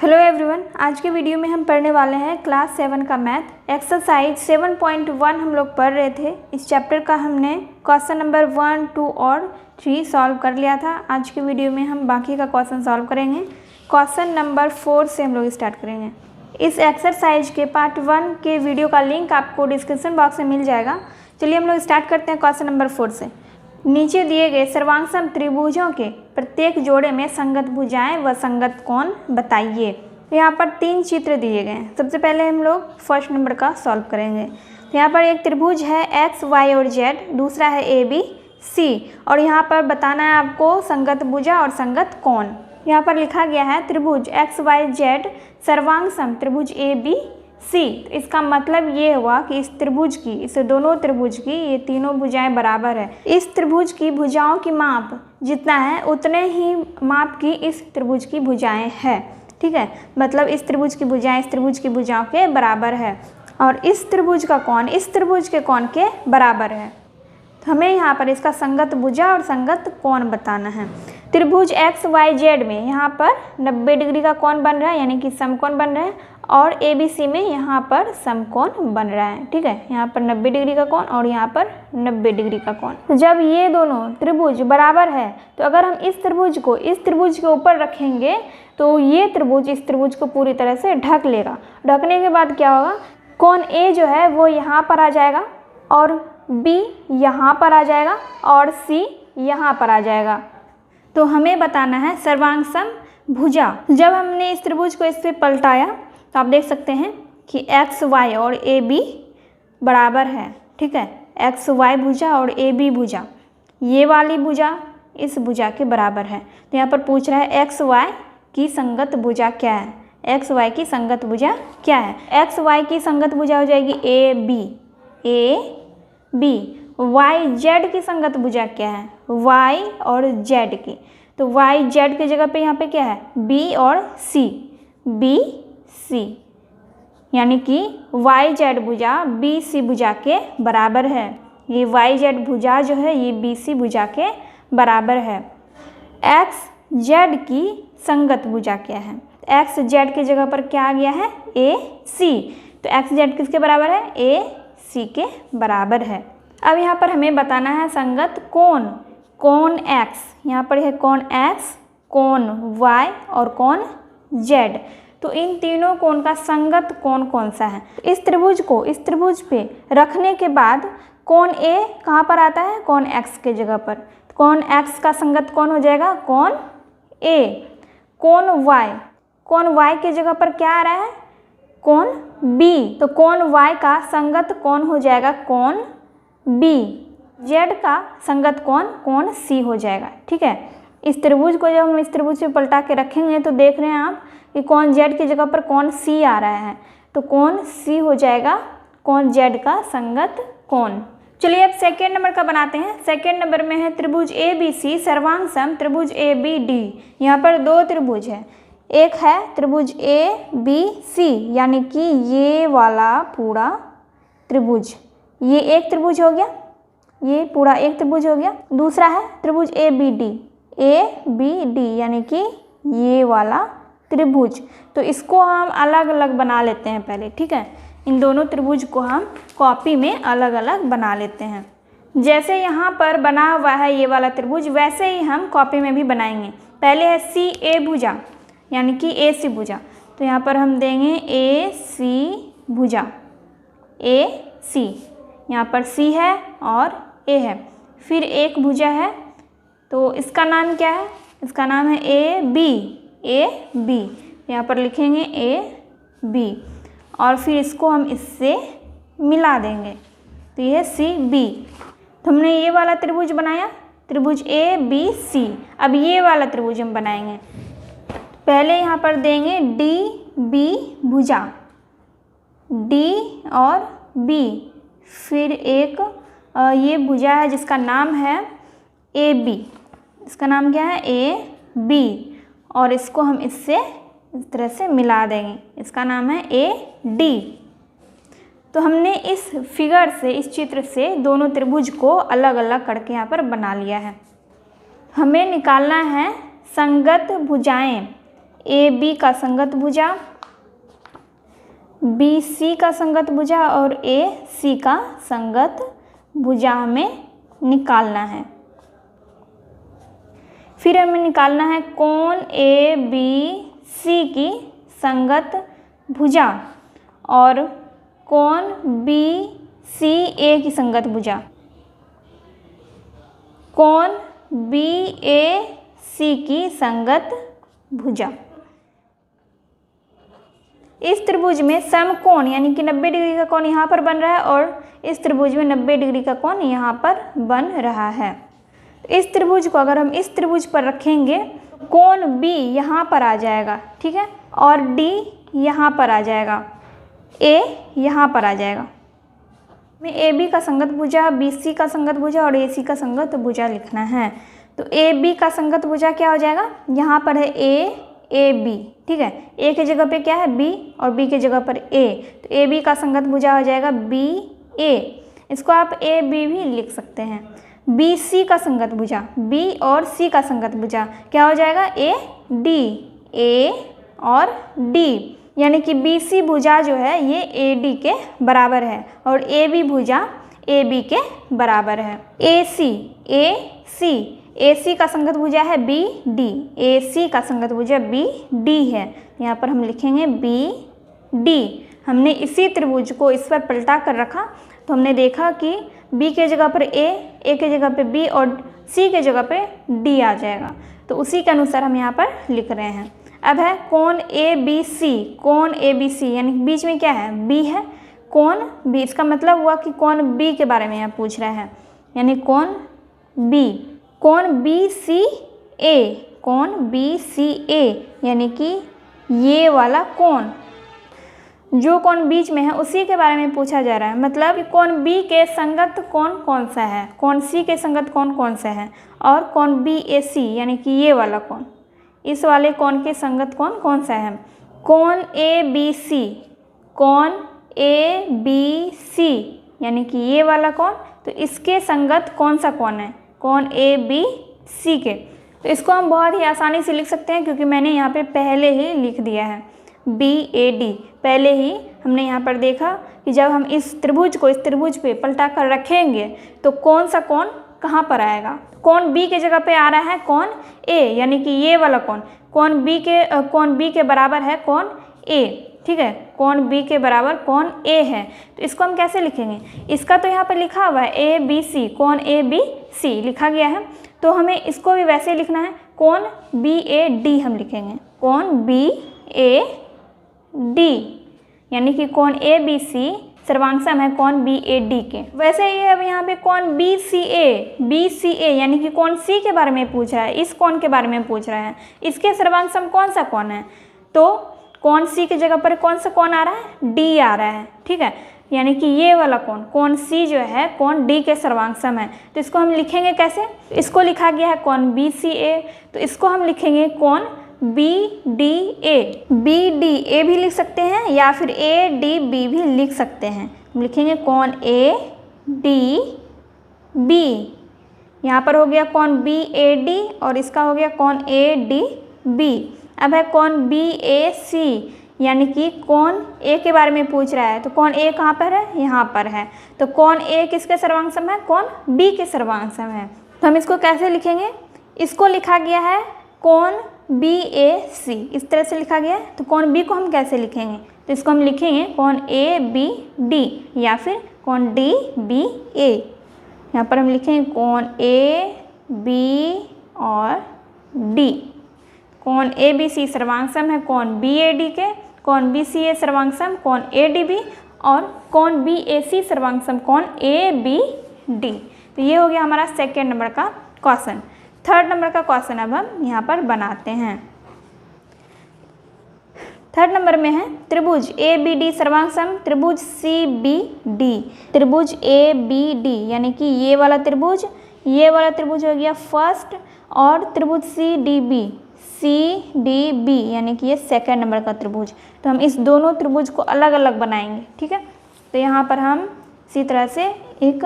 Hello everyone, आज के video में हम पढ़ने वाले हैं क्लास 7 का मैथ एक्सरसाइज 7.1 हम लोग पढ़ रहे थे। इस चैप्टर का हमने क्वेश्चन नंबर 1, 2 और 3 सॉल्व कर लिया था। आज के वीडियो में हम बाकी का क्वेश्चन सॉल्व करेंगे। क्वेश्चन नंबर 4 से हम लोग स्टार्ट करेंगे। इस एक्सरसाइज के पार्ट 1 के वीडियो का लिंक आपको डिस्क्रिप्शन बॉक्स में मिल जाएगा। चलिए हम लोग स्टार्ट करते हैं क्वेश्चन नंबर 4 से। नीचे दिए गए सर्वांगसम त्रिभुजों के प्रत्येक जोड़े में संगत भुजाएं व संगत कोण बताइए। यहाँ पर 3 चित्र दिए गए हैं। सबसे पहले हम लोग फर्स्ट नंबर का सॉल्व करेंगे। तो यहाँ पर एक त्रिभुज है एक्स वाई और जेड, दूसरा है ए बी सी, और यहाँ पर बताना है आपको संगत भुजा और संगत कोण। यहाँ पर लिखा गया है त्रिभुज एक्स वाई जेड सर्वांगसम त्रिभुज ए बी सी। तो इसका मतलब ये हुआ कि इस त्रिभुज की, इस दोनों त्रिभुज की ये तीनों भुजाएं बराबर है। इस त्रिभुज की भुजाओं की माप जितना है उतने ही माप की इस त्रिभुज की भुजाएं हैं। ठीक है, मतलब इस त्रिभुज की भुजाएं इस त्रिभुज की भुजाओं के बराबर है और इस त्रिभुज का कोण इस त्रिभुज के कोण के बराबर है। तो हमें यहाँ पर इसका संगत भुजा और संगत कोण बताना है। त्रिभुज एक्स वाई जेड में यहाँ पर 90 डिग्री का कोण बन रहा है, यानी कि समकोण बन रहा है, और ए बी सी में यहाँ पर समकोण बन रहा है। ठीक है, यहाँ पर 90 डिग्री का कोण और यहाँ पर 90 डिग्री का कोण। तो जब ये दोनों त्रिभुज बराबर है तो अगर हम इस त्रिभुज को इस त्रिभुज के ऊपर रखेंगे तो ये त्रिभुज इस त्रिभुज को पूरी तरह से ढक लेगा। ढकने के बाद क्या होगा, कोण ए जो है वो यहाँ पर आ जाएगा और बी यहाँ पर आ जाएगा और सी यहाँ पर आ जाएगा। तो हमें बताना है सर्वांगसम भुजा। जब हमने इस त्रिभुज को इससे पलटाया तो आप देख सकते हैं कि एक्स वाई और ए बी बराबर है। ठीक है, एक्स वाई भुजा और ए बी भुजा, ये वाली भुजा इस भुजा के बराबर है। तो यहाँ पर पूछ रहा है एक्स वाई की संगत भुजा क्या है। एक्स वाई की संगत भुजा क्या है? एक्स वाई की संगत भुजा हो जाएगी ए बी। वाई जेड की संगत भुजा क्या है? वाई और जेड की। तो वाई जेड की जगह पे यहाँ पे क्या है? बी और सी, बी सी, यानी कि वाई जेड भुजा बी सी भुजा के बराबर है। ये वाई जेड भुजा जो है ये बी सी भुजा के बराबर है। एक्स जेड की संगत भुजा क्या है? एक्स जेड की जगह पर क्या आ गया है? ए सी। तो एक्स जेड किसके बराबर है? ए सी के बराबर है। अब यहाँ पर हमें बताना है संगत कोण। कोण एक्स, यहाँ पर है कोण एक्स, कोण वाई और कोण जेड। तो इन तीनों कोण का संगत कोण कौन सा है? इस त्रिभुज को इस त्रिभुज पे रखने के बाद कोण ए कहाँ पर आता है? कोण एक्स के जगह पर। कोण एक्स का संगत कोण हो जाएगा कोण ए। कोण वाई के जगह पर क्या आ रहा है? कोण बी। तो कोण वाई का संगत कोण हो जाएगा कोण बी। जेड का संगत कोण कोण सी हो जाएगा। ठीक है, इस त्रिभुज को जब हम इस त्रिभुज पे पलटा के रखेंगे तो देख रहे हैं आप कि कोण जेड की जगह पर कोण सी आ रहा है। तो कोण सी हो जाएगा कोण जेड का संगत कोण। चलिए अब सेकेंड नंबर का बनाते हैं। सेकेंड नंबर में है त्रिभुज ए बी सी सर्वांगसम त्रिभुज ए बी डी। यहाँ पर 2 त्रिभुज है। एक है त्रिभुज ए बी सी, यानी कि ये वाला पूरा त्रिभुज, ये एक त्रिभुज हो गया, ये पूरा एक त्रिभुज हो गया। दूसरा है त्रिभुज ए बी डी, यानी कि ये वाला त्रिभुज। तो इसको हम अलग अलग बना लेते हैं पहले। ठीक है, इन दोनों त्रिभुज को हम कॉपी में अलग अलग बना लेते हैं। जैसे यहाँ पर बना हुआ है ये वाला त्रिभुज, वैसे ही हम कॉपी में भी बनाएंगे। पहले है सी ए भुजा, यानी कि ए सी भुजा। तो यहाँ पर हम देंगे ए सी भुजा, ए सी। यहाँ पर सी है और ए है। फिर एक भुजा है, तो इसका नाम क्या है? इसका नाम है ए बी। यहाँ पर लिखेंगे ए बी और फिर इसको हम इससे मिला देंगे, तो ये सी बी। तो हमने ये वाला त्रिभुज बनाया, त्रिभुज ए बी सी। अब ये वाला त्रिभुज हम बनाएंगे। पहले यहाँ पर देंगे डी बी भुजा, डी और बी। फिर एक ये भुजा है जिसका नाम है ए बी। इसका नाम क्या है? A B. और इसको हम इससे इस तरह से मिला देंगे, इसका नाम है ए डी। तो हमने इस फिगर से, इस चित्र से दोनों त्रिभुज को अलग अलग करके यहाँ पर बना लिया है। हमें निकालना है संगत भुजाएं ए बी का संगत भुजा, बी सी का संगत भुजा और ए सी का संगत भुजा हमें निकालना है। फिर हमें निकालना है कोण ए बी सी की संगत भुजा और कोण बी सी ए की संगत भुजा, कोण बी ए सी की संगत भुजा। इस त्रिभुज में समकोण यानी कि 90 डिग्री का कोण यहाँ पर बन रहा है और इस त्रिभुज में 90 डिग्री का कोण यहाँ पर बन रहा है। इस त्रिभुज को अगर हम इस त्रिभुज पर रखेंगे तो कोण B यहाँ पर आ जाएगा, ठीक है, और D यहाँ पर आ जाएगा, A यहाँ पर आ जाएगा। हमें AB का संगत भुजा, BC का संगत भुजा और AC का संगत भुजा लिखना है। तो AB का संगत भुजा क्या हो जाएगा, यहाँ पर है AB, ठीक है, A की जगह पे क्या है B और B की जगह पर A, तो AB का संगत भुजा हो जाएगा BA। इसको आप AB भी लिख सकते हैं। BC का संगत भुजा, B और C का संगत भुजा क्या हो जाएगा AD, A और D, यानी कि BC भुजा जो है ये AD के बराबर है और AB भुजा AB के बराबर है। AC का संगत भुजा है BD, AC का संगत भुजा BD है, यहाँ पर हम लिखेंगे BD। हमने इसी त्रिभुज को इस पर पलटा कर रखा तो हमने देखा कि B के जगह पर A के जगह पे B और C के जगह पे D आ जाएगा, तो उसी के अनुसार हम यहाँ पर लिख रहे हैं। अब है कोण ABC, कोण ABC यानी बीच में क्या है B है, कोण B, इसका मतलब हुआ कि कोण B के बारे में यहाँ पूछ रहा है, यानी कोण B, कोण BCA, कोण BCA यानी कि ये वाला कोण, जो कोण बीच में है उसी के बारे में पूछा जा रहा है। मतलब कि कोण B के संगत कोण कौन सा है, कोण C के संगत कोण कौन सा है और कोण BAC यानी कि ये वाला कोण, इस वाले कोण के संगत कोण कौन सा है। कोण ABC, कोण ABC यानी कि ये वाला कोण, तो इसके संगत कौन सा कोण है, कोण ABC के। तो इसको हम बहुत ही आसानी से लिख सकते हैं क्योंकि मैंने यहाँ पे पहले ही लिख दिया है BAD। पहले ही हमने यहाँ पर देखा कि जब हम इस त्रिभुज को इस त्रिभुज पे पलटा कर रखेंगे तो कौन सा कोण कहाँ पर आएगा। कोण B के जगह पे आ रहा है कोण A यानी कि ये वाला कोण, कोण B के बराबर है कोण A, ठीक है, कोण B के बराबर कोण A है। तो इसको हम कैसे लिखेंगे, इसका तो यहाँ पर लिखा हुआ है ABC, कोण ABC लिखा गया है, तो हमें इसको भी वैसे लिखना है, कोण BAD हम लिखेंगे, कोण BAD यानी कि कोण ABC सर्वांगसम है कोण BAD के। वैसे ही अब यहाँ पे कोण BCA यानी कि कोण C के बारे में पूछ रहा है, इस कोण के बारे में पूछ रहा है, इसके सर्वांगसम कौन सा कोण है, तो कोण C की जगह पर कौन सा कोण आ रहा है, D आ रहा है, ठीक है, यानी कि ये वाला कोण C जो है कोण D के सर्वांगसम है। तो इसको हम लिखेंगे कैसे, इसको लिखा गया है कोण BCA, तो इसको हम लिखेंगे कोण BDA भी लिख सकते हैं या फिर ADB भी लिख सकते हैं। हम लिखेंगे कोण ADB, यहाँ पर हो गया कोण BAD और इसका हो गया कोण ADB। अब है कोण BAC यानी कि कोण A के बारे में पूछ रहा है, तो कोण A कहाँ पर है, यहाँ पर है, तो कोण A किसके सर्वांगसम है, कोण B के सर्वांगसम है। तो हम इसको कैसे लिखेंगे, इसको लिखा गया है कोण BAC, इस तरह से लिखा गया है, तो कोण B को हम कैसे लिखेंगे, तो इसको हम लिखेंगे कोण ABD या फिर कोण DBA। यहाँ पर हम लिखेंगे कोण AB और D। कोण ABC सर्वांगसम है कोण BAD के, कोण BCA सर्वांगसम कोण ADB और कोण BAC सर्वांगसम कोण ABD। तो ये हो गया हमारा सेकेंड नंबर का क्वेश्चन। थर्ड नंबर का क्वेश्चन अब हम यहाँ पर बनाते हैं। थर्ड नंबर में है त्रिभुज ABD सर्वांगसम त्रिभुज CBD, त्रिभुज ABD यानी कि ये वाला त्रिभुज हो गया फर्स्ट, और त्रिभुज CDB यानी कि ये सेकंड नंबर का त्रिभुज। तो हम इस दोनों त्रिभुज को अलग अलग बनाएंगे, ठीक है। तो यहाँ पर हम इसी तरह से एक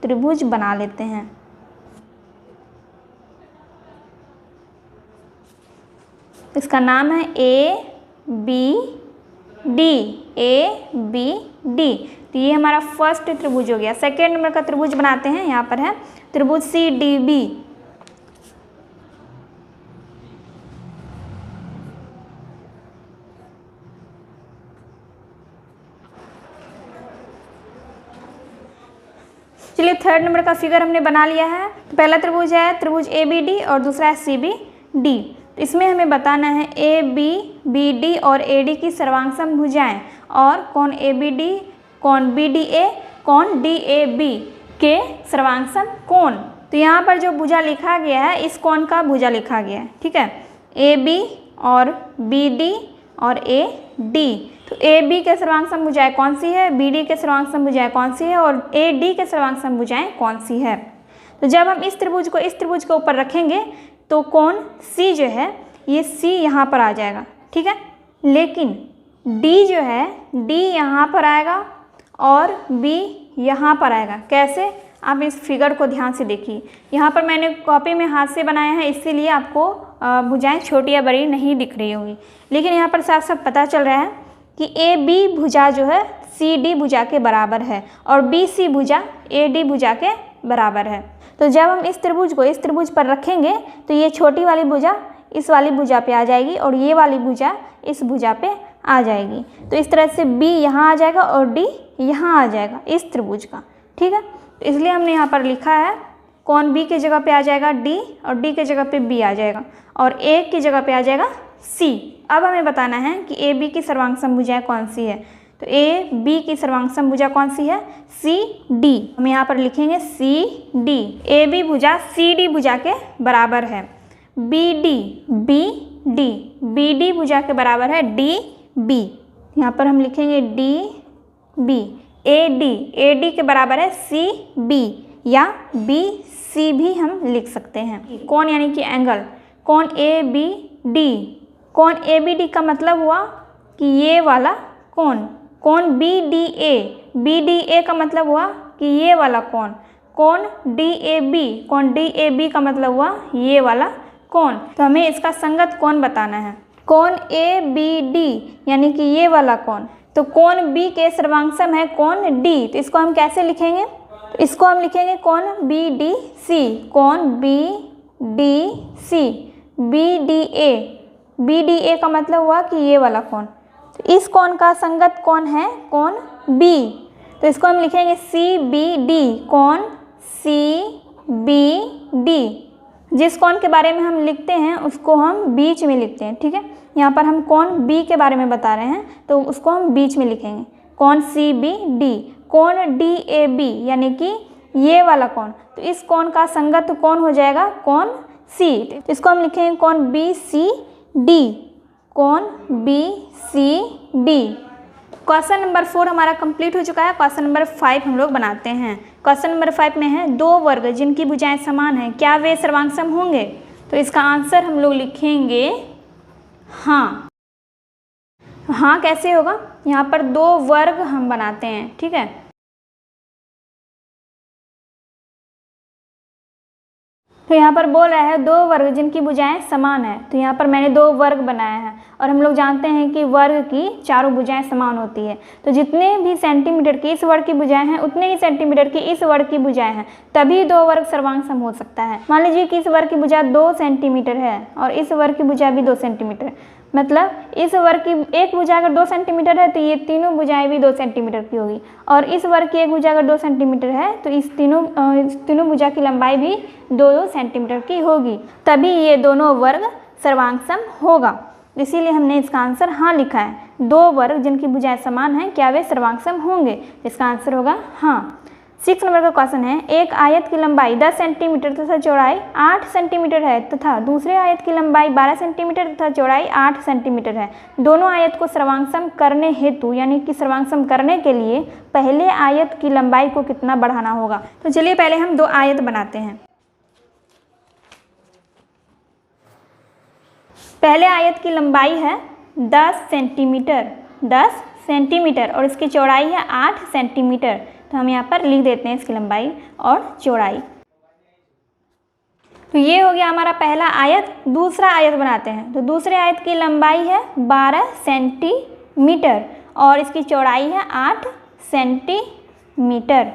त्रिभुज बना लेते हैं। इसका नाम है ABD, ABD। तो ये हमारा फर्स्ट त्रिभुज हो गया। सेकेंड नंबर का त्रिभुज बनाते हैं। यहाँ पर है त्रिभुज CDB। चलिए थर्ड नंबर का फिगर हमने बना लिया है। तो पहला त्रिभुज है त्रिभुज ABD और दूसरा है CBD। तो इसमें हमें बताना है AB, BD और AD की सर्वांग भुजाएं और कौन ABD, कौन BDA, कौन DAB के सर्वांग कोण। तो यहाँ पर जो भुजा लिखा गया है इस कोण का भुजा लिखा गया है, ठीक है। AB और BD और AD। तो AB के सर्वांग भुजाएं कौन सी है, BD के सर्वांग भुजाएं कौन सी है और AD के सर्वांग भुजाएं कौन सी है। तो जब हम इस त्रिभुज को इस त्रिभुज के ऊपर रखेंगे तो कोण C जो है ये C यहाँ पर आ जाएगा, ठीक है। लेकिन D जो है D यहाँ पर आएगा और B यहाँ पर आएगा। कैसे, आप इस फिगर को ध्यान से देखिए। यहाँ पर मैंने कॉपी में हाथ से बनाया है, इसीलिए आपको भुजाएं छोटी या बड़ी नहीं दिख रही होंगी, लेकिन यहाँ पर साफ साफ पता चल रहा है कि AB भुजा जो है CD भुजा के बराबर है और BC भुजा AD भुजा के बराबर है। तो जब हम इस त्रिभुज को इस त्रिभुज पर रखेंगे तो ये छोटी वाली भुजा इस वाली भुजा पे आ जाएगी और ये वाली भुजा इस भुजा पे आ जाएगी। तो इस तरह से B यहाँ आ जाएगा और D यहाँ आ जाएगा इस त्रिभुज का, ठीक है। तो इसलिए हमने यहाँ पर लिखा है कौन B की जगह पे आ जाएगा D और D की जगह पे B आ जाएगा और A की जगह पे आ जाएगा C। अब हमें बताना है कि AB की सर्वांग भुजाएं कौन सी है। तो AB की सर्वांग भुजा कौन सी है, CD। हम यहाँ पर लिखेंगे CD। AB भुजा CD भुजा के बराबर है। BD भुजा के बराबर है DB। यहाँ पर हम लिखेंगे DB। AD के बराबर है CB या BC भी हम लिख सकते हैं। कौन यानी कि एंगल, कौन ABD, कौन ABD का मतलब हुआ कि ये वाला कौन। कौन BDA का मतलब हुआ कि ये वाला कौन। कौन DAB का मतलब हुआ ये वाला कौन। तो हमें इसका संगत कौन बताना है। कौन ABD यानी कि ये वाला कौन। तो कौन B के सर्वांगसम है कौन D। तो इसको हम कैसे लिखेंगे, तो इसको हम लिखेंगे कौन BDC। कौन BDC। BDA का मतलब हुआ कि ये वाला कौन। तो इस कोण का संगत कौन है कौन B। तो इसको हम लिखेंगे CBD। कौन CBD। जिस कोण के बारे में हम लिखते हैं उसको हम बीच में लिखते हैं, ठीक है। यहाँ पर हम कौन B के बारे में बता रहे हैं तो उसको हम बीच में लिखेंगे कौन CBD। कौन DAB यानी कि ये वाला कौन। तो इस कोण का संगत कौन हो जाएगा कौन C। तो इसको हम लिखेंगे कौन BCD। कौन BCD। क्वेश्चन नंबर 4 हमारा कंप्लीट हो चुका है। क्वेश्चन नंबर 5 हम लोग बनाते हैं। क्वेश्चन नंबर 5 में है दो वर्ग जिनकी भुजाएं समान हैं, क्या वे सर्वांगसम होंगे। तो इसका आंसर हम लोग लिखेंगे हाँ। हाँ कैसे होगा, यहाँ पर दो वर्ग हम बनाते हैं, ठीक है। तो यहाँ पर बोल रहा है दो वर्ग जिनकी भुजाएं समान है। तो यहाँ पर मैंने दो वर्ग बनाया है और हम लोग जानते हैं कि वर्ग की चारों भुजाएं समान होती है। तो जितने भी सेंटीमीटर की इस वर्ग की भुजाएं हैं उतने ही सेंटीमीटर की इस वर्ग की भुजाएं हैं, तभी दो वर्ग सर्वांगसम हो सकता है। मान लीजिए कि इस वर्ग की भुजा 2 सेंटीमीटर है और इस वर्ग की भुजा भी 2 सेंटीमीटर है। मतलब इस वर्ग की एक भुजा अगर 2 सेंटीमीटर है तो ये तीनों भुजाएं भी 2 सेंटीमीटर की होगी और इस वर्ग की एक भुजा अगर 2 सेंटीमीटर है तो इस तीनों भुजा की लंबाई भी 2 सेंटीमीटर की होगी, तभी ये दोनों वर्ग सर्वांगसम होगा। इसीलिए हमने इसका आंसर हाँ लिखा है। दो वर्ग जिनकी भुजाएं समान हैं क्या वे सर्वांगसम होंगे। इसका आंसर होगा हाँ। 6 नंबर का क्वेश्चन है एक आयत की लंबाई 10 सेंटीमीटर तथा चौड़ाई 8 सेंटीमीटर है तथा दूसरे आयत की लंबाई 12 सेंटीमीटर तथा चौड़ाई 8 सेंटीमीटर है। दोनों आयत को सर्वांगसम करने हेतु यानी कि सर्वांगसम करने के लिए पहले आयत की लंबाई को कितना बढ़ाना होगा। तो चलिए पहले हम दो आयत बनाते हैं। पहले आयत की लंबाई है 10 सेंटीमीटर और इसकी चौड़ाई है 8 सेंटीमीटर। तो हम यहाँ पर लिख देते हैं इसकी लंबाई और चौड़ाई। तो ये हो गया हमारा पहला आयत। दूसरा आयत बनाते हैं। तो दूसरे आयत की लंबाई है 12 सेंटीमीटर और इसकी चौड़ाई है 8 सेंटीमीटर।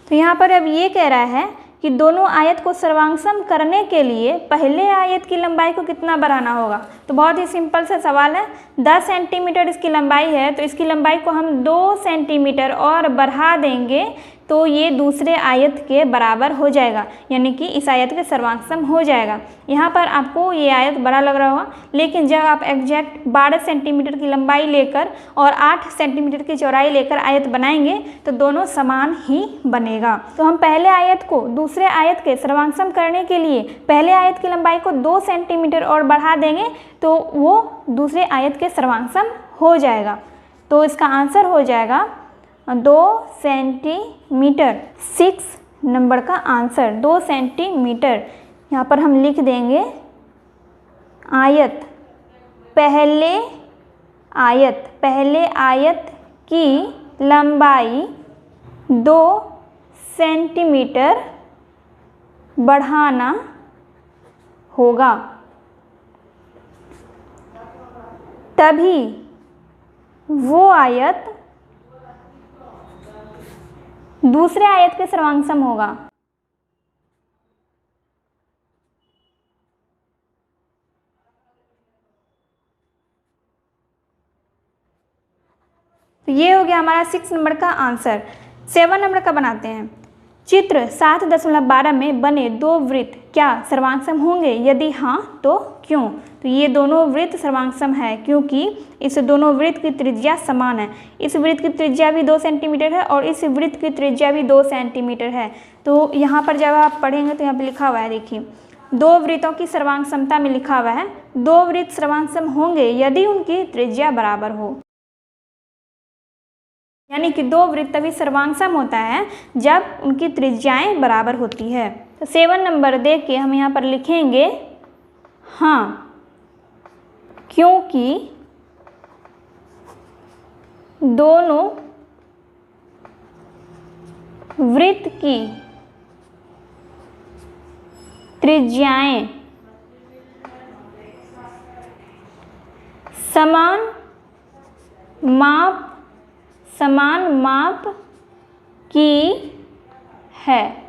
तो यहाँ पर अब ये कह रहा है कि दोनों आयत को सर्वांगसम करने के लिए पहले आयत की लंबाई को कितना बढ़ाना होगा। तो बहुत ही सिंपल सा सवाल है। 10 सेंटीमीटर इसकी लंबाई है, तो इसकी लंबाई को हम 2 सेंटीमीटर और बढ़ा देंगे तो ये दूसरे आयत के बराबर हो जाएगा, यानी कि इस आयत के सर्वांगसम हो जाएगा। यहाँ पर आपको ये आयत बड़ा लग रहा होगा, लेकिन जब आप एग्जैक्ट 12 सेंटीमीटर की लंबाई लेकर और 8 सेंटीमीटर की चौड़ाई लेकर आयत बनाएंगे तो दोनों समान ही बनेगा। तो हम पहले आयत को दूसरे आयत के सर्वांगसम करने के लिए पहले आयत की लंबाई को 2 सेंटीमीटर और बढ़ा देंगे तो वो दूसरे आयत के सर्वांगसम हो जाएगा। तो इसका आंसर हो जाएगा 2 सेंटीमीटर। 6 नंबर का आंसर 2 सेंटीमीटर। यहाँ पर हम लिख देंगे आयत, पहले आयत की लंबाई 2 सेंटीमीटर बढ़ाना होगा, तभी वो आयत दूसरे आयत के सर्वांगसम होगा। तो ये हो गया हमारा 6 नंबर का आंसर। 7 नंबर का बनाते हैं। चित्र 7.12 में बने 2 वृत्त क्या सर्वांगसम होंगे? यदि हाँ तो क्यों? तो ये दोनों वृत्त सर्वांगसम है क्योंकि इस दोनों वृत्त की त्रिज्या समान है। इस वृत्त की त्रिज्या भी 2 सेंटीमीटर है और इस वृत्त की त्रिज्या भी 2 सेंटीमीटर है। तो यहाँ पर जब आप पढ़ेंगे तो यहाँ पर लिखा हुआ है, देखिए 2 वृत्तों की सर्वांगसमता में लिखा हुआ है 2 वृत्त सर्वांगसम होंगे यदि उनकी त्रिज्या बराबर हो, यानी कि 2 वृत्त तभी सर्वांगसम होता है जब उनकी त्रिज्याएं बराबर होती है। तो 7 नंबर देख के हम यहाँ पर लिखेंगे हाँ, क्योंकि दोनों वृत्त की त्रिज्याएं समान माप की है।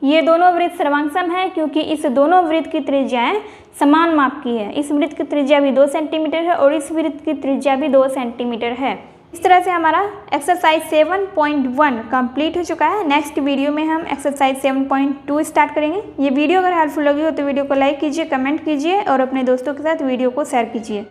ये दोनों वृत्त सर्वांगसम है क्योंकि इस दोनों वृत्त की त्रिज्याएं समान माप की है। इस वृत्त की त्रिज्या भी 2 सेंटीमीटर है और इस वृत्त की त्रिज्या भी 2 सेंटीमीटर है। इस तरह से हमारा एक्सरसाइज 7.1 कंप्लीट हो चुका है। नेक्स्ट वीडियो में हम एक्सरसाइज 7.2 स्टार्ट करेंगे। ये वीडियो अगर हेल्पफुल लगी हो तो वीडियो को लाइक कीजिए, कमेंट कीजिए और अपने दोस्तों के साथ वीडियो को शेयर कीजिए।